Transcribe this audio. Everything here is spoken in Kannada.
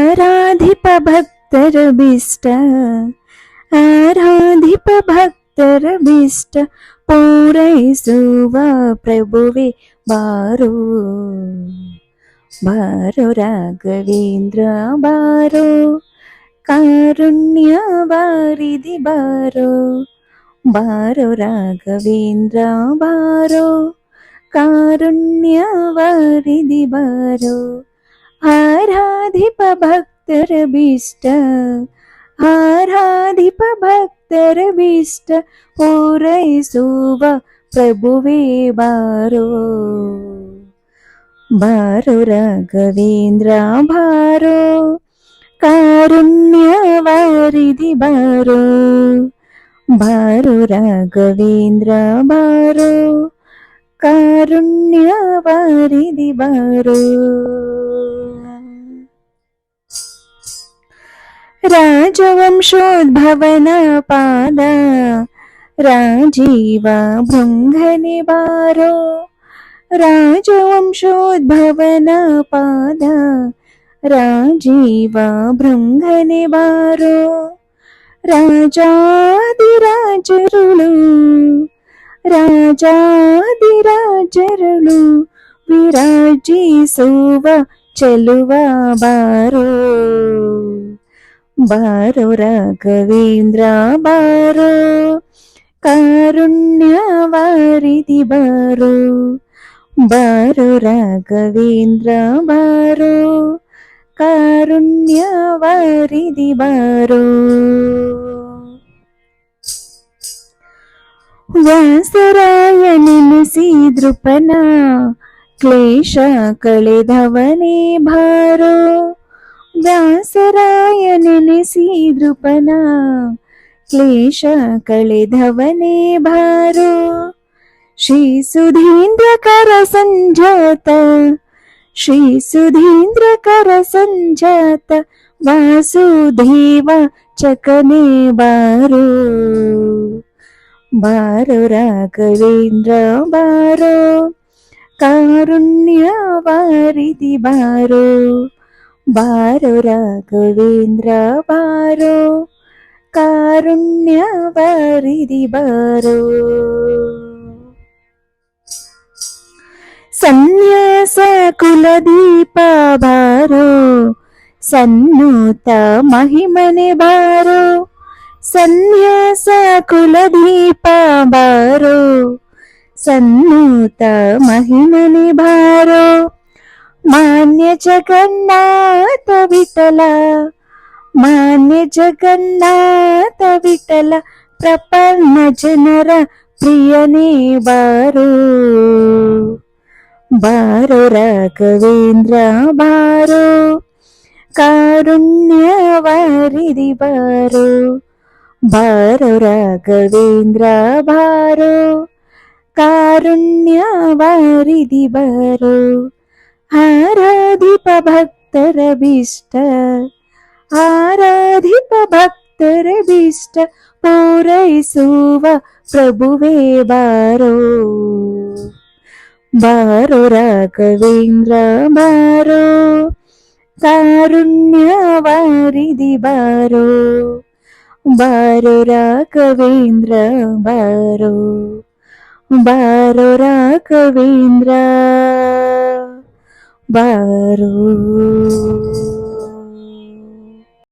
ಆರಾಧಿಪ ಭಕ್ತರ ಬಿಷ್ಟ, ಆರಾಧಿಪ ಭಕ್ತರ ಬಿಷ್ಟ ಪೂರೈಸುವ ಪ್ರಭುವೆ ಬಾರೋ. ಬಾರೋ ರಾಘವೇಂದ್ರ ಬಾರೋ, ಕಾರುಣ್ಯ ವಾರಿಧಿ ಬಾರೋ. ಬಾರೋ ರಾಘವೇಂದ್ರ ಬಾರೋ, ಕಾರುಣ್ಯ ವಾರಿಧಿ ಬಾರೋ. ಆರಾಧಿಪ ಭಕ್ತರ ಬಿಷ್ಟ, ಆರಾಧಿಪ ಭಕ್ತರ ಬಿಷ್ಟ ಪೂರೈಸುವ ಪ್ರಭುವೇ ಬಾರೋ. ಬಾರೋ ರಾಘವೇಂದ್ರ ಬಾರೋ, ಕಾರುಣ್ಯ ವಾರಿಧಿ ಬಾರೋ. ಬಾರೋ ರಾಘವೇಂದ್ರ ಬಾರೋ, ಕಾರುಣ್ಯ ವಾರಿಧಿ ಬಾರೋ. ರಾಜವಂಶೋದ್ಭವನ ಪಾದ ರಾಜೀವ ಭೃಂಗನೆ ಬಾರೋ. ರಾಜವಂಶೋದ್ಭವನ ಪಾದ ರಾಜೀವ ಭೃಂಗನೆ ಬಾರೋ. ರಾಜಾದಿರಾಜರುಳು, ರಾಜಾದಿರಾಜರುಳು ವಿರಾಜಿಸುವ ಚೆಲುವ ಬಾರೋ. ಬಾರೋ ರಾಘವೇಂದ್ರ ಬಾರೋ, ಕಾರುಣ್ಯ ವಾರಿಧಿ ಬಾರೋ. ಬಾರೋ ರಾಘವೇಂದ್ರ ಬಾರೋ, ಕಾರುಣ್ಯ ವಾರಿಧಿ ಬಾರೋ. ವ್ಯಾಸರಾಯ ನೆನೆಸಿ ದೃಪನ ಕ್ಲೇಶ ಕಳೆದವನೇ ಬಾರೋ. ವ್ಯಾಸರಾಯ ನೆನೆಸಿ ದೃಪನ ಕ್ಲೇಶ ಕಳೆದವನೇ ಬಾರೋ. ಶ್ರೀ ಸುಧೀಂದ್ರ ಕರ ಸಂಜಾತ, ಶ್ರೀ ಸುಧೀಂದ್ರ ಕರ ಸಂಜಾತ ವಾಸುದೇವ ಚಕನೆ ಬಾರೋ. ಬಾರೋ ರಾಘವೇಂದ್ರ ಬಾರೋ, ಕಾರುಣ್ಯ ವಾರಿಧಿ ಬಾರೋ. ಬಾರೋ ರಾಘವೇಂದ್ರ ಬಾರೋ, ಕಾರುಣ್ಯ ವಾರಿಧಿ ಬಾರೋ. ಸನ್ಯಾಸ ಕುಲದೀಪ ಬಾರೋ, ಸನ್ನೂತ ಮಹಿಮನೆ ಬಾರೋ. ಸನ್ಯಾಸ ಕುಲದೀಪ ಬಾರೋ, ಸನ್ನೂತ ಮಹಿಮನೆ ಬಾರೋ. ಮಾನ್ಯ ಜಗನ್ನಾಥ ವಿಠಲ, ಮಾನ್ಯ ಜಗನ್ನಾಥ ವಿಠಲ ಪ್ರಪನ್ನ ಜನರ ಪ್ರಿಯನೇ ಬಾರೋ. ಬಾರೋ ರಾಘವೇಂದ್ರ ಬಾರೋ, ಕಾರುಣ್ಯ ವಾರಿಧಿ ಬಾರೋ. ಬಾರೋ ರಾಘವೇಂದ್ರ ಬಾರೋ, ಕಾರುಣ್ಯ ವಾರಿಧಿ ಬಾರೋ. ಆರಾಧಿಪ ಭಕ್ತರ ಬಿಷ್ಟ, ಆರಾಧಿಪ ಭಕ್ತರ ಬಿಷ್ಟ ಪೂರೈಸುವ ಪ್ರಭುವೇ ಬಾರೋ. ಬಾರೋ ರಾಘವೇಂದ್ರ ಬಾರೋ, ಕಾರುಣ್ಯ ವಾರಿಧಿ ಬಾರೋ. ಬಾರೋ ರಾಘವೇಂದ್ರ ಬಾರೋ, ಬಾರೋ ರಾಘವೇಂದ್ರ ಬಾರೋ.